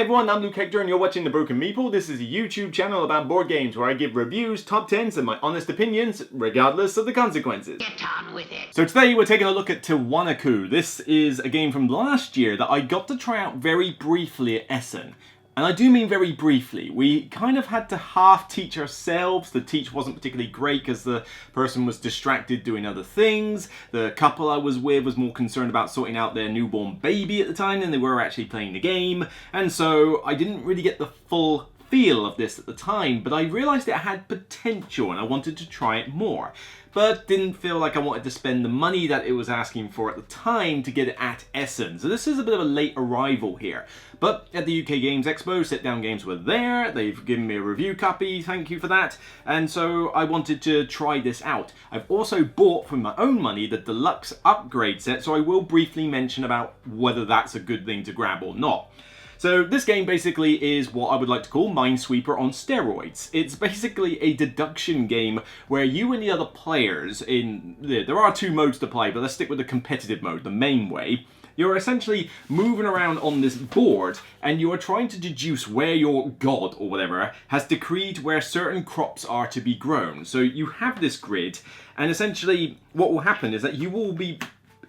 everyone, I'm Luke Hector and you're watching The Broken Meeple. This is a YouTube channel about board games where I give reviews, top 10s and my honest opinions, regardless of the consequences. Get on with it. So today we're taking a look at Tiwanaku. This is a game from last year that I got to try out very briefly at Essen. And I do mean very briefly. We kind of had to half teach ourselves. The teach wasn't particularly great because the person was distracted doing other things. The couple I was with was more concerned about sorting out their newborn baby at the time than they were actually playing the game. And so I didn't really get the full feel of this at the time, but I realised it had potential and I wanted to try it more. But didn't feel like I wanted to spend the money that it was asking for at the time to get it at Essen. So this is a bit of a late arrival here. But at the UK Games Expo, Sit Down Games were there. They've given me a review copy, thank you for that. And so I wanted to try this out. I've also bought from my own money the Deluxe upgrade set, so I will briefly mention about whether that's a good thing to grab or not. So this game basically is what I would like to call Minesweeper on steroids. It's basically a deduction game where you and the other players there are two modes to play, but let's stick with the competitive mode, the main way. You're essentially moving around on this board and you are trying to deduce where your god or whatever has decreed where certain crops are to be grown. So you have this grid and essentially what will happen is that you will be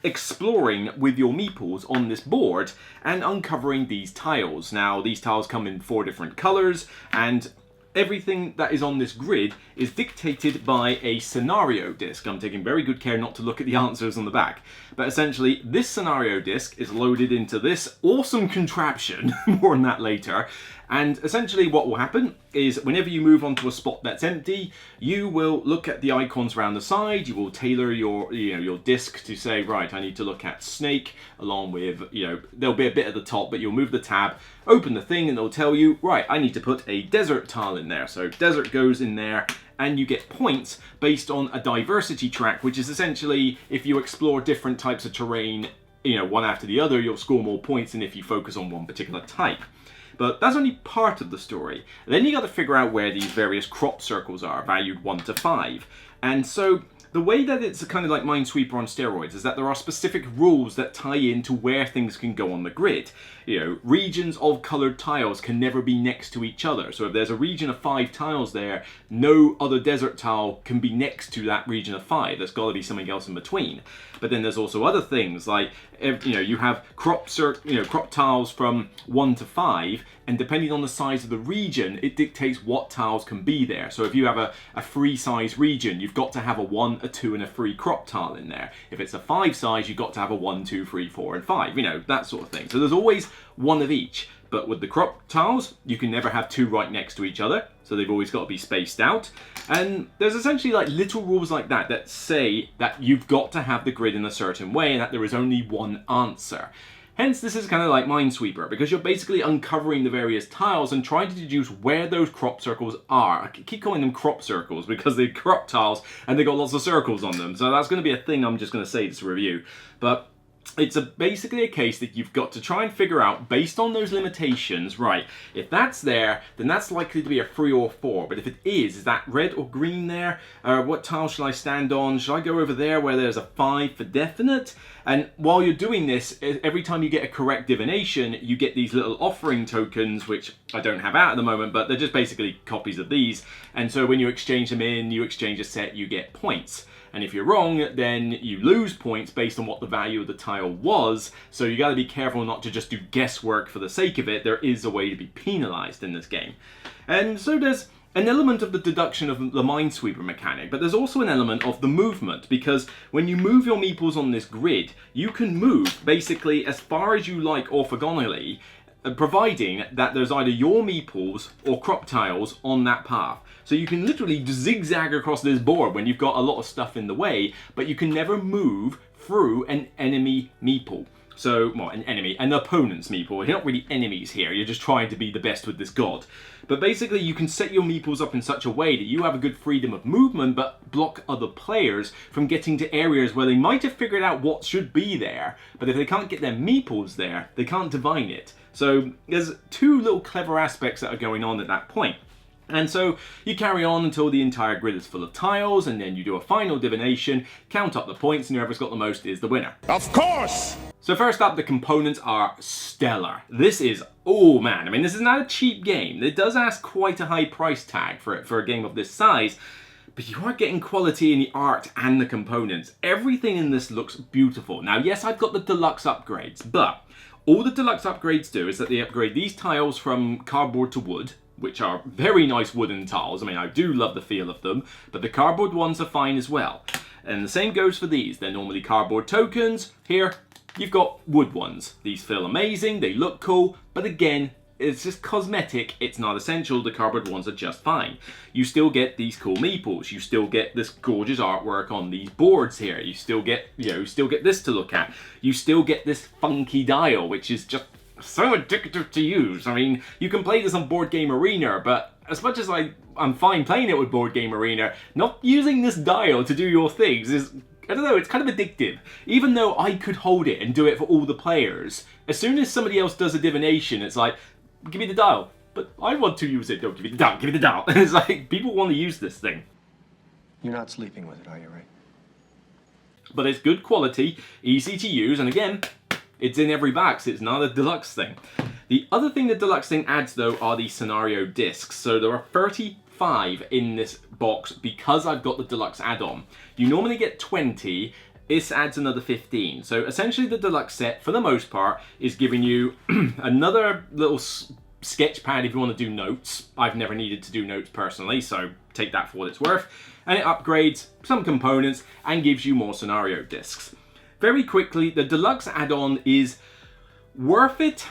exploring with your meeples on this board and uncovering these tiles. Now these tiles come in 4 different colors and everything that is on this grid is dictated by a scenario disc. I'm taking very good care not to look at the answers on the back. But essentially this scenario disc is loaded into this awesome contraption, more on that later. And essentially what will happen is whenever you move onto a spot that's empty, you will look at the icons around the side, you will tailor your disc to say, right, I need to look at snake, along with, there'll be a bit at the top, but you'll move the tab, open the thing, and it'll tell you, right, I need to put a desert tile in there. So desert goes in there, and you get points based on a diversity track, which is essentially if you explore different types of terrain, one after the other, you'll score more points than if you focus on one particular type. But that's only part of the story. Then you got to figure out where these various crop circles are, valued 1 to 5. And so the way that it's kind of like Minesweeper on steroids is that there are specific rules that tie into where things can go on the grid. Regions of coloured tiles can never be next to each other. So if there's a region of 5 tiles there, no other desert tile can be next to that region of 5. There's got to be something else in between. But then there's also other things like, you have crop tiles from 1 to 5, and depending on the size of the region, it dictates what tiles can be there. So if you have a 3 size region, you've got to have a 1, a 2, and a 3 crop tile in there. If it's a 5 size, you've got to have a 1, 2, 3, 4, and 5. That sort of thing. So there's always one of each. But with the crop tiles, you can never have 2 right next to each other. So they've always got to be spaced out. And there's essentially like little rules like that that say that you've got to have the grid in a certain way and that there is only one answer. Hence, this is kind of like Minesweeper, because you're basically uncovering the various tiles and trying to deduce where those crop circles are. I keep calling them crop circles because they're crop tiles and they've got lots of circles on them. So that's going to be a thing I'm just going to say this review. But it's basically a case that you've got to try and figure out, based on those limitations, right, if that's there, then that's likely to be a 3 or 4. But if it is that red or green there? What tile should I stand on? Should I go over there where there's a 5 for definite? And while you're doing this, every time you get a correct divination, you get these little offering tokens, which I don't have out at the moment, but they're just basically copies of these. And so when you exchange them in, you exchange a set, you get points. And if you're wrong, then you lose points based on what the value of the tile was. So you got to be careful not to just do guesswork for the sake of it. There is a way to be penalized in this game. And so there's an element of the deduction of the Minesweeper mechanic, but there's also an element of the movement, because when you move your meeples on this grid, you can move basically as far as you like orthogonally, providing that there's either your meeples or crop tiles on that path. So you can literally zigzag across this board when you've got a lot of stuff in the way, but you can never move through an enemy meeple. So, well, an opponent's meeple. You're not really enemies here, you're just trying to be the best with this god. But basically you can set your meeples up in such a way that you have a good freedom of movement, but block other players from getting to areas where they might have figured out what should be there, but if they can't get their meeples there, they can't divine it. So there's 2 little clever aspects that are going on at that point. And so you carry on until the entire grid is full of tiles, and then you do a final divination, count up the points, and whoever's got the most is the winner. Of course! So first up, the components are stellar. This is, oh man, I mean, this is not a cheap game. It does ask quite a high price tag for a game of this size, but you are getting quality in the art and the components. Everything in this looks beautiful. Now, yes, I've got the deluxe upgrades, but all the deluxe upgrades do is that they upgrade these tiles from cardboard to wood, which are very nice wooden tiles. I mean, I do love the feel of them, but the cardboard ones are fine as well. And the same goes for these. They're normally cardboard tokens. Here, you've got wood ones. These feel amazing, they look cool, but again, it's just cosmetic, it's not essential. The cardboard ones are just fine. You still get these cool meeples, you still get this gorgeous artwork on these boards here, you still get, you still get this to look at, you still get this funky dial, which is just so addictive to use. I mean, you can play this on Board Game Arena, but as much as I'm fine playing it with Board Game Arena, not using this dial to do your things is, I don't know, it's kind of addictive. Even though I could hold it and do it for all the players, as soon as somebody else does a divination, it's like, give me the dial. But I want to use it. Don't give me the dial, give me the dial. It's like, people want to use this thing. You're not sleeping with it, are you, Ray? But it's good quality, easy to use, and again, it's in every box. It's not a deluxe thing. The other thing the deluxe thing adds, though, are the scenario discs. So there are 35 in this box because I've got the deluxe add-on. You normally get 20. This adds another 15. So essentially the deluxe set, for the most part, is giving you another little sketch pad if you want to do notes. I've never needed to do notes personally, so take that for what it's worth. And it upgrades some components and gives you more scenario discs. Very quickly, the deluxe add-on is worth it.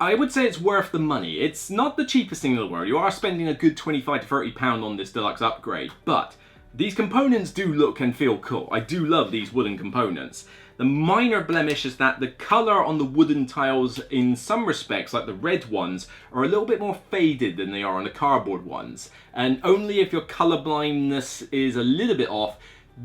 I would say it's worth the money. It's not the cheapest thing in the world. You are spending a good 25 to 30 pound on this deluxe upgrade, but these components do look and feel cool. I do love these wooden components. The minor blemish is that the color on the wooden tiles in some respects, like the red ones, are a little bit more faded than they are on the cardboard ones. And only if your color blindness is a little bit off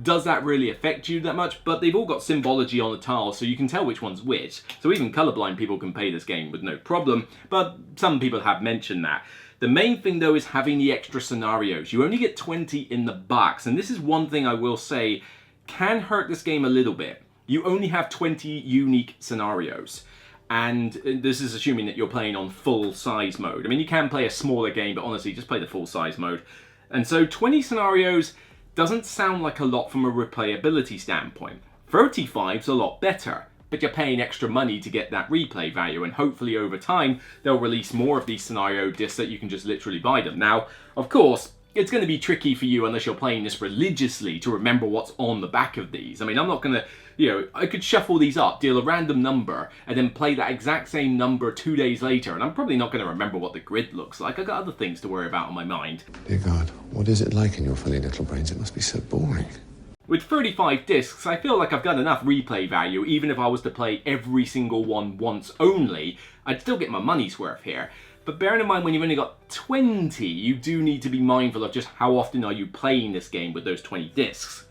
does that really affect you that much, but they've all got symbology on the tiles, so you can tell which one's which. So even colorblind people can play this game with no problem, but some people have mentioned that. The main thing, though, is having the extra scenarios. You only get 20 in the box, and this is one thing I will say can hurt this game a little bit. You only have 20 unique scenarios, and this is assuming that you're playing on full size mode. I mean, you can play a smaller game, but honestly, just play the full size mode. And so 20 scenarios doesn't sound like a lot from a replayability standpoint. 35's a lot better, but you're paying extra money to get that replay value, and hopefully over time they'll release more of these scenario discs that you can just literally buy them. Now, of course, it's going to be tricky for you unless you're playing this religiously to remember what's on the back of these. I mean, I'm not going to, I could shuffle these up, deal a random number, and then play that exact same number 2 days later, and I'm probably not going to remember what the grid looks like. I've got other things to worry about on my mind. Dear God, what is it like in your funny little brains? It must be so boring. With 35 discs, I feel like I've got enough replay value. Even if I was to play every single one once only, I'd still get my money's worth here. But bearing in mind, when you've only got 20, you do need to be mindful of just how often are you playing this game with those 20 discs.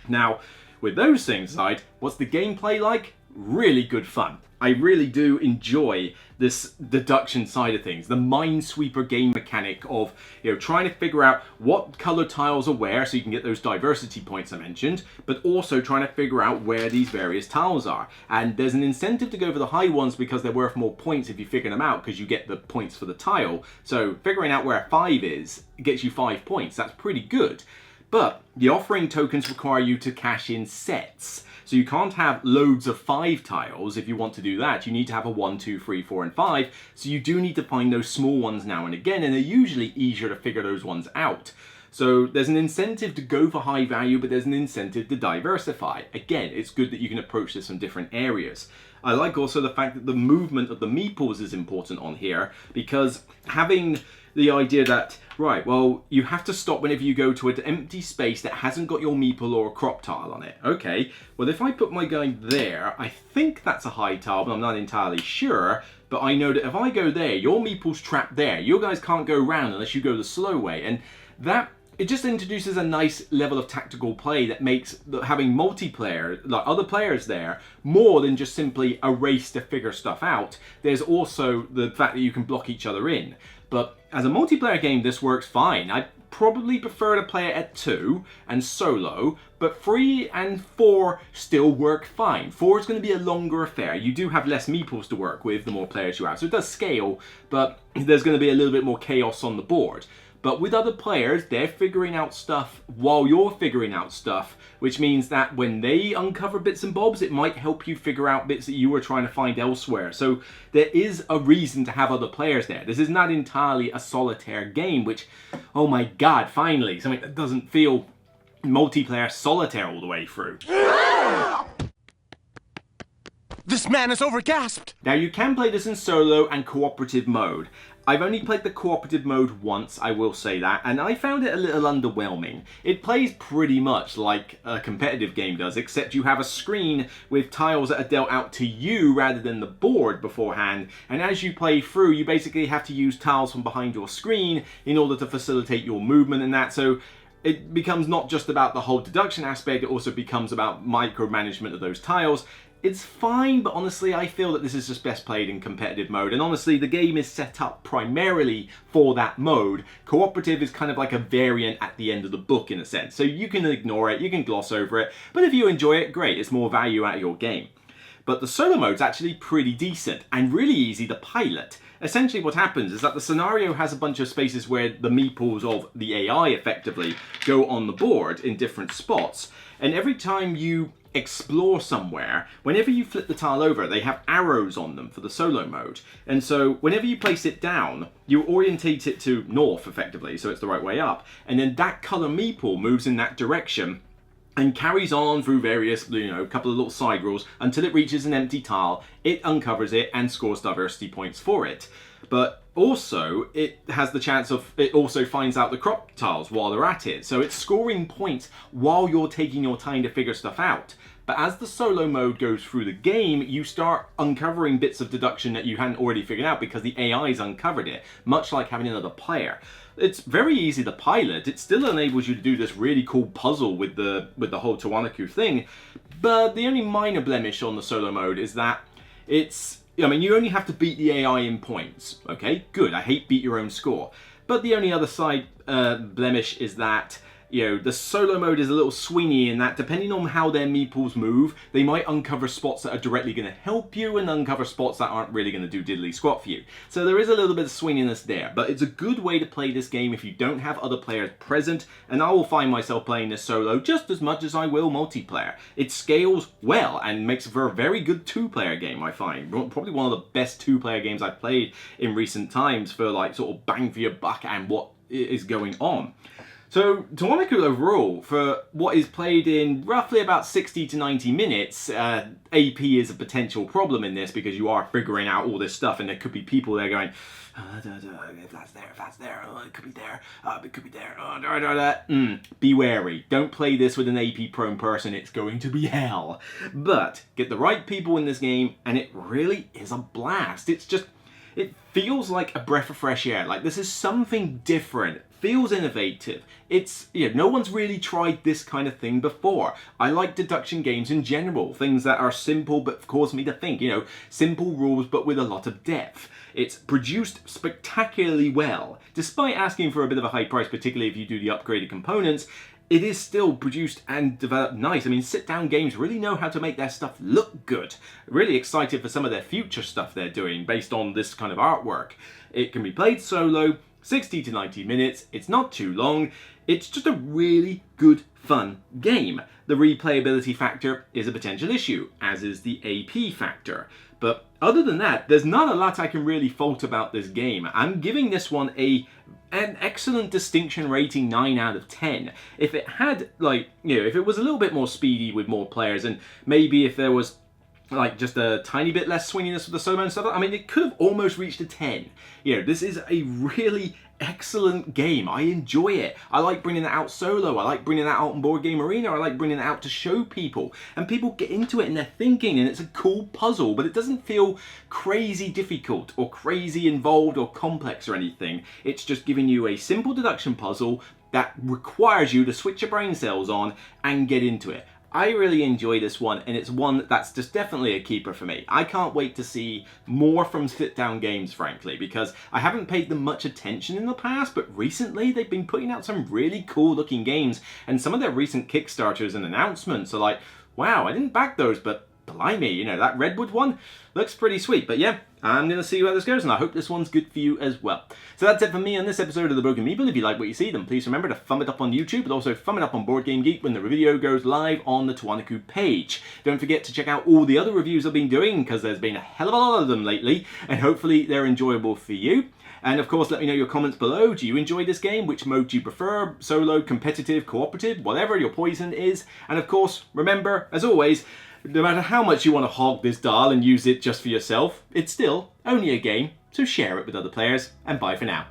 Now, with those things aside, what's the gameplay like? Really good fun. I really do enjoy this deduction side of things, the Minesweeper game mechanic of trying to figure out what color tiles are where so you can get those diversity points I mentioned, but also trying to figure out where these various tiles are. And there's an incentive to go for the high ones because they're worth more points if you figure them out, because you get the points for the tile. So figuring out where 5 is gets you 5 points. That's pretty good. But the offering tokens require you to cash in sets. So you can't have loads of 5 tiles if you want to do that. You need to have a 1, 2, 3, 4, and 5. So you do need to find those small ones now and again, and they're usually easier to figure those ones out. So there's an incentive to go for high value, but there's an incentive to diversify. Again, it's good that you can approach this from different areas. I like also the fact that the movement of the meeples is important on here, because having the idea that, right, well, you have to stop whenever you go to an empty space that hasn't got your meeple or a crop tile on it. Okay, well, if I put my guy there, I think that's a high tile, but I'm not entirely sure. But I know that if I go there, your meeple's trapped there. Your guys can't go around unless you go the slow way. And that, it just introduces a nice level of tactical play that makes having multiplayer, like other players there, more than just simply a race to figure stuff out. There's also the fact that you can block each other in. But as a multiplayer game, this works fine. I probably prefer to play it at 2 and solo, but 3 and 4 still work fine. 4 is going to be a longer affair. You do have less meeples to work with the more players you have, so it does scale, but there's going to be a little bit more chaos on the board. But with other players, they're figuring out stuff while you're figuring out stuff, which means that when they uncover bits and bobs, it might help you figure out bits that you were trying to find elsewhere. So there is a reason to have other players there. This is not entirely a solitaire game, which, oh my god, finally, something that doesn't feel multiplayer solitaire all the way through. This man is overgasped! Now you can play this in solo and cooperative mode. I've only played the cooperative mode once, I will say that, and I found it a little underwhelming. It plays pretty much like a competitive game does, except you have a screen with tiles that are dealt out to you rather than the board beforehand, and as you play through, you basically have to use tiles from behind your screen in order to facilitate your movement and that, so it becomes not just about the whole deduction aspect, it also becomes about micromanagement of those tiles. It's fine, but honestly I feel that this is just best played in competitive mode, and honestly the game is set up primarily for that mode. Cooperative is kind of like a variant at the end of the book in a sense, so you can ignore it, you can gloss over it, but if you enjoy it, great, it's more value out of your game. But the solo mode's actually pretty decent and really easy to pilot. Essentially what happens is that the scenario has a bunch of spaces where the meeples of the AI effectively go on the board in different spots, and every time you explore somewhere, whenever you flip the tile over, they have arrows on them for the solo mode, and so whenever you place it down, you orientate it to north effectively, so it's the right way up, and then that color meeple moves in that direction and carries on through various, a couple of little side rolls until it reaches an empty tile, it uncovers it and scores diversity points for it. But also, it has the chance of, it also finds out the crop tiles while they're at it. So it's scoring points while you're taking your time to figure stuff out. But as the solo mode goes through the game, you start uncovering bits of deduction that you hadn't already figured out because the AI's uncovered it, much like having another player. It's very easy to pilot. It still enables you to do this really cool puzzle with the whole Tiwanaku thing, but the only minor blemish on the solo mode is that you only have to beat the AI in points. Okay, good. I hate beat your own score. But the only other side blemish is that the solo mode is a little swingy in that depending on how their meeples move, they might uncover spots that are directly going to help you and uncover spots that aren't really going to do diddly squat for you. So there is a little bit of swinginess there, but it's a good way to play this game if you don't have other players present, and I will find myself playing this solo just as much as I will multiplayer. It scales well and makes for a very good two-player game, I find. Probably one of the best two-player games I've played in recent times for sort of bang for your buck and what is going on. So, Tiwanaku overall, for what is played in roughly about 60 to 90 minutes, AP is a potential problem in this because you are figuring out all this stuff and there could be people there going, if that's there, oh, it could be there, it could be there, Be wary. Don't play this with an AP prone person, it's going to be hell. But, get the right people in this game and it really is a blast. It feels like a breath of fresh air. Like, this is something different. Feels innovative. It's, no one's really tried this kind of thing before. I like deduction games in general. Things that are simple but cause me to think. Simple rules but with a lot of depth. It's produced spectacularly well. Despite asking for a bit of a high price, particularly if you do the upgraded components, it is still produced and developed nice. I mean, sit-down games really know how to make their stuff look good. Really excited for some of their future stuff they're doing based on this kind of artwork. It can be played solo, 60 to 90 minutes, it's not too long, it's just a really good, fun game. The replayability factor is a potential issue, as is the AP factor. But other than that, there's not a lot I can really fault about this game. I'm giving this one an excellent distinction rating 9 out of 10. If it had, if it was a little bit more speedy with more players, and maybe if there was just a tiny bit less swinginess with the solo and stuff, I mean, it could have almost reached a 10. This is a really excellent game. I enjoy it. I like bringing it out solo. I like bringing it out on Board Game Arena. I like bringing it out to show people. And people get into it and they're thinking, and it's a cool puzzle, but it doesn't feel crazy difficult or crazy involved or complex or anything. It's just giving you a simple deduction puzzle that requires you to switch your brain cells on and get into it. I really enjoy this one, and it's one that's just definitely a keeper for me. I can't wait to see more from sit-down games, frankly, because I haven't paid them much attention in the past, but recently they've been putting out some really cool-looking games, and some of their recent Kickstarters and announcements are like, wow, I didn't back those, but blimey, you know, that Redwood one looks pretty sweet. But yeah, I'm going to see where this goes, and I hope this one's good for you as well. So that's it for me on this episode of The Broken Meeple. If you like what you see, then please remember to thumb it up on YouTube, but also thumb it up on Board Game Geek when the video goes live on the Tiwanaku page. Don't forget to check out all the other reviews I've been doing, because there's been a hell of a lot of them lately, and hopefully they're enjoyable for you. And of course, let me know your comments below. Do you enjoy this game? Which mode do you prefer? Solo, competitive, cooperative, whatever your poison is. And of course, remember, as always, no matter how much you want to hog this dial and use it just for yourself, it's still only a game, so share it with other players, and bye for now.